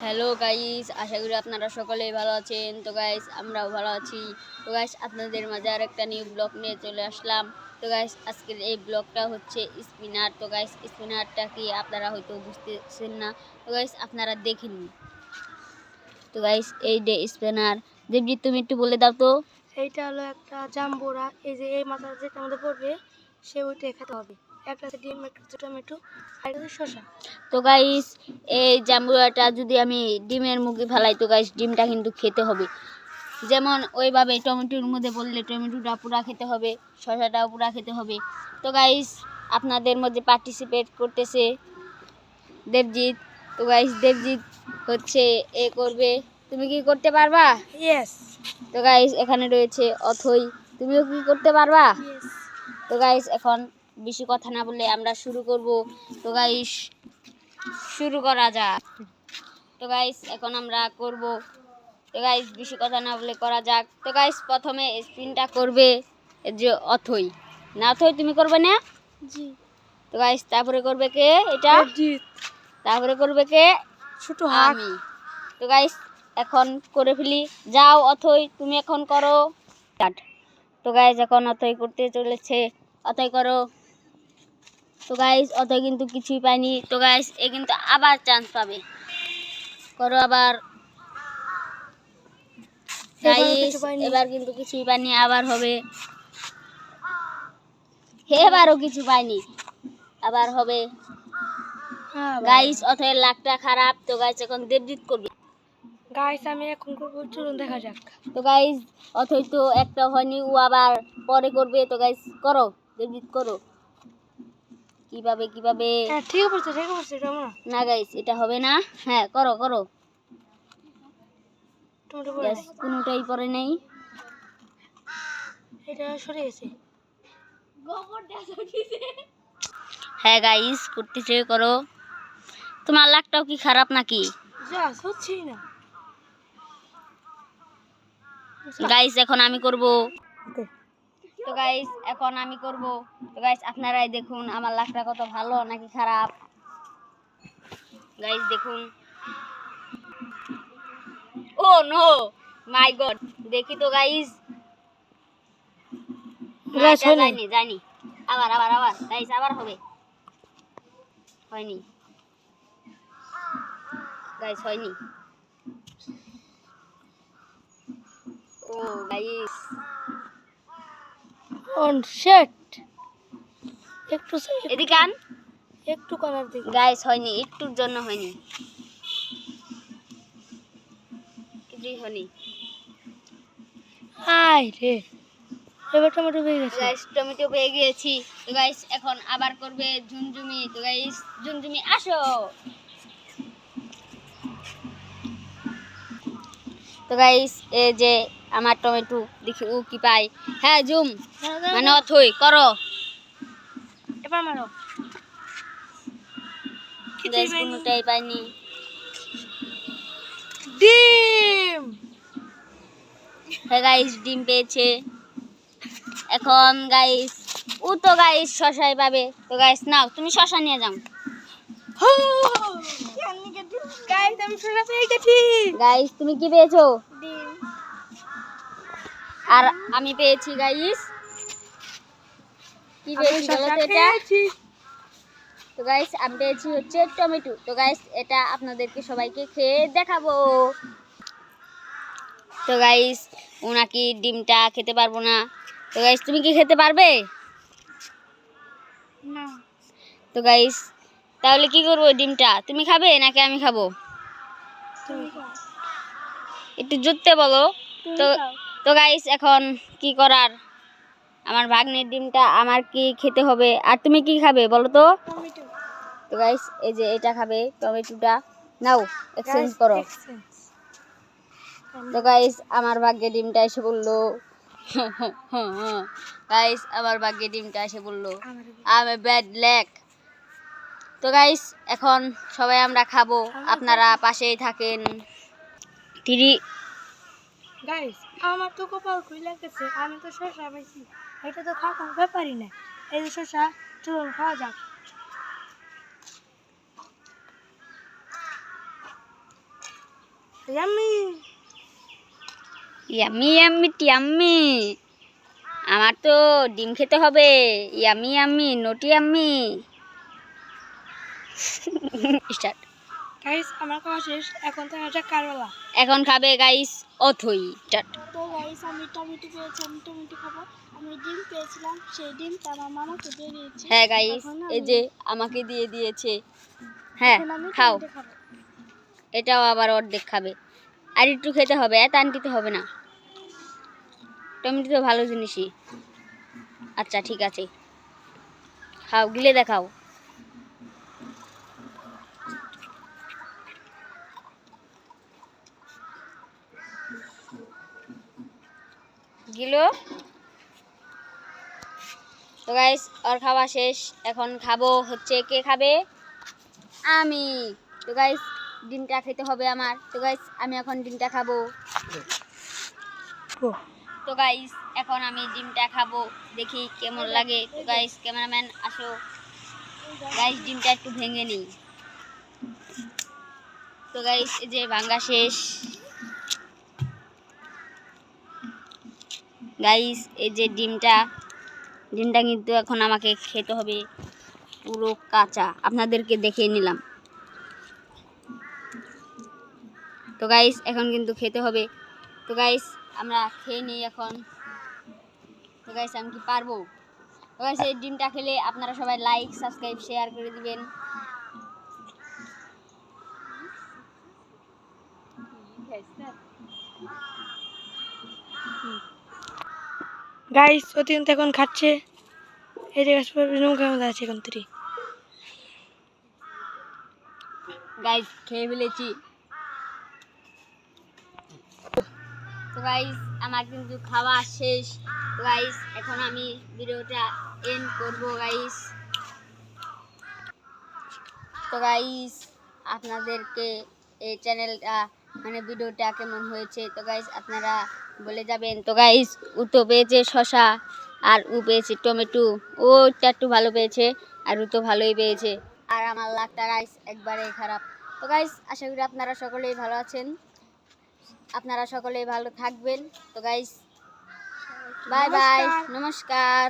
Hello guys, আশা করি আপনারা সকলেই ভালো আছেন। তো গাইস, আমরাও ভালো আছি। তো গাইস, আপনাদের মাঝে আর একটা নিউ ব্লগ নিয়ে চলে আসলাম। তো গাইস, আজকের এই ব্লগটা হচ্ছে স্পিনার। তো গাইস, স্পিনারটা কি আপনারা হয়তো বুঝতেছেন না। তো গাইস, আপনারা দেখেন। তো গাইস, এই যে স্পিনার, দেবজিৎ তুমি একটু বলে দাও তো। এইটা হলো একটা জাম্বুরা। এই যে এই মাথা যেটা আমাদের পড়বে সে ওইটা খেতে হবে। একটা আছে ডিম, একটা আছে টমেটো, আর একটা আছে শসা। তো গাইস, এই জাম্বুরাটা যদি আমি ডিমের মুখে ফেলাই, তো গাইস ডিমটা কিন্তু খেতে হবে। যেমন ওইভাবে টমেটোর মধ্যে বললে টমেটোটা পুরা খেতে হবে, শসাটাও পুরা খেতে হবে। তো গাইস, আপনাদের মধ্যে পার্টিসিপেট করতেছে দেবজিৎ। তো গাইস, দেবজিৎ হচ্ছে এ করবে। তুমি কি করতে পারবা? ইয়েস। তো গাইস, এখানে রয়েছে অথই, তুমিও কি করতে পারবা? ইয়েস। তো গাইস, এখন বেশি কথা না বলে আমরা শুরু করব। তো গাইস, শুরু করা যাক। তো গাইস, এখন আমরা করব। তো গাইস, বেশি কথা না বলে করা যাক। তো গাইস, প্রথমে স্পিনটা করবে এই যে অথই। না অথই, তুমি করবে না? জি। তো গাইস, তারপরে করবে কে? এটা জিত। তারপরে করবে কে? ছোট হাত। আমি। তো গাইস, এখন করে ফেলি। যাও অথই, তুমি এখন করো। স্টার্ট। তো গাইস, এখন অথই করতে চলেছে। অথই করো। তো গাইস, অথই কিন্তু কিছুই পায়নি। তো গাইস, এ কিন্তু আবার চান্স পাবে। করো আবার। গাইস, এবার কিন্তু কিছুই পায়নি, আবার হবে। এবারও কিছু পাইনি, আবার হবে। গাইস, অথয়ের লাকটা খারাপ। তো গাইস, এখন দেবজিৎ করবে। গাইস, আমি এখন করব, চলুন দেখা যাক। তো গাইস, অথই তো একটা হয়নি, ও আবার পরে করবে। তো গাইস, করো দেবজিৎ, করো। কিভাবে কিভাবে? হ্যাঁ, ঠিক আছে, ঠিক আছে, এটা না। না গাইস, এটা হবে না। হ্যাঁ, করো করো। টমেটো পড়ে গাইস, নাই। কোনোটাই পরে নেই। এটা সরে গেছে। হ্যাঁ গাইস, করতেছে, করো। তোমার লাকটাও কি খারাপ নাকি? যা হচ্ছে না। গাইস, এখন আমি করব। তো গাইস, এখন আমি করব। তো গাইস, আপনারাই দেখুন আমার লাকটা কত ভালো নাকি খারাপ। গাইস দেখুন। ও নো, মাই গড। দেখি তো গাইস। গাইস, হয় নাই। যায়নি যায়নি। আবার আবার আবার গাইস, আবার হবে। হয়নি গাইস, হয়নি। ও গাইস, অন শিট। একটু এদিকে আন। একটু কালার দেখি। গাইস, হয়নি, একটুর জন্য হয়নি, কিছুই হয়নি। হাই রে, এবার টমেটো পেয়ে গেছে। গাইস, টমেটো পেয়ে গিয়েছি। তো গাইস, এখন আবার করবে ঝুমঝুমি। তো গাইস, ঝুমঝুমি আসো। তো গাইস, এই যে আমার টমেটো, দেখি ও কি পাই। হ্যাঁ জুম, মানে অথই করো। এবার মারো। গাইস, কোনোটাই পাইনি। ডিম। হ্যাঁ গাইস, ডিম পেয়েছে। এখন গাইস, ও তো গাইস শশাই পাবে। তো গাইস, নাও তুমি শশা নিয়ে যাও। গাইস, আমি সোনা পেয়ে গেছি। গাইস, তুমি কি পেয়েছো? ডিম। আর আমি পেয়েছি গাইস, কি পেয়েছি বলো তো এটা? তো গাইস, আমি পেয়েছি হচ্ছে টমেটো। তো গাইস, এটা আপনাদেরকে সবাইকে খেয়ে দেখাবো। তো গাইস, ওনাকি ডিমটা খেতে পারবো না। তো গাইস, তুমি কি খেতে পারবে? না। তো গাইস, তাহলে কি করবো? ডিমটা তুমি খাবে নাকি আমি খাবো? একটু জুততে বলো। তো তো গাইস, এখন কি করার? আমার ভাগ্নের ডিমটা আমার কি খেতে হবে। আর তুমি কি খাবে বলো তো? টমেটো। তো গাইস, এই যে এটা খাবে, টমেটোটা নাও, এক্সচেঞ্জ করো। তো গাইস, আমার ভাগ্যে ডিমটা এসে বললো। গাইস, আমার ভাগ্যে ডিমটা এসে বললো আই এম ব্যাড ল্যাক। তো গাইস, এখন সবাই আমরা খাবো, আপনারা পাশেই থাকেন। গাইস, আমার তো কপাল খুলে গেছে, আমি তো শসা পাইছি। এটা তো খাওয়ার ব্যাপারই না। এই যে শসা, চলুন খাওয়া যাক। ইয়াম্মি ইয়াম্মি ইয়াম্মি টিয়াম্মি। আমার তো ডিম খেতে হবে। Yummy yummy naughty yummy. Start. Guys আমার খাওয়া শেষ, এখন তো এটা কারওয়ালা। এখন খাবে গাইস অথই। স্টার্ট। তো গাইস আমি টমেটো পেয়েছি, আমি টমেটো খাবো। আমি ডিম পেয়েছিলাম, সেই ডিমটা আমার মামাকে দিয়ে দিয়েছি। হ্যাঁ গাইস, এই যে আমাকে দিয়ে দিয়েছে। হ্যাঁ খাও। এটাও আবার অর্ধেক খাবে। আর একটু খেতে হবে, এত আনটিতে হবে না। টমেটো তো ভালো জিনিসই। আচ্ছা ঠিক আছে, খাও, গিলে দেখাও। গিলো। তো গাইস ওর খাওয়া শেষ, এখন খাবো হচ্ছে কে খাবে? আমি। তো গাইস ডিমটা খেতে হবে আমার। তো গাইস আমি এখন ডিমটা খাবো। তো গাইস এখন আমি ডিমটা খাবো, দেখি কেমন লাগে। তো গাইস ক্যামেরাম্যান আসো, গাইস ডিমটা একটু ভেঙে নিই। তো গাইস এই যে ভাঙা শেষ। গাইস এই যে ডিমটা কিন্তু এখন আমাকে খেতে হবে পুরো কাঁচা। আপনাদেরকে দেখিয়ে নিলাম। তো গাইস এখন কিন্তু খেতে হবে। তো গাইস আমরা খেয়ে নিই এখন। তো গাইস আমি কি পারবো? তো গাইস এই ডিমটা খেলে আপনারা সবাই লাইক সাবস্ক্রাইব শেয়ার করে দিবেন। গাইস অতীন তো এখন খাচ্ছে, এই যে গাছ কেমন আছে এখন তুই। গাইস খেয়ে ফেলেছি। তো গাইস আমার কিন্তু খাওয়া শেষ। তো গাইস এখন আমি ভিডিওটা এন্ড করব গাইস। তো গাইস আপনাদেরকে এই চ্যানেলটা মানে ভিডিওটা কেমন হয়েছে তো গাইস আপনারা বলে যাবেন। তো গাইস ও তো পেয়েছে শসা আর ও পেয়েছে টমেটো, ওটা একটু ভালো পেয়েছে আর ও তো ভালোই পেয়েছে। আর আমার লাকটা গাইস একবারে খারাপ। তো গাইস আশা করি আপনারা সকলেই ভালো আছেন, আপনারা সকলেই ভালো থাকবেন। তো গাইস বাই বাই, নমস্কার।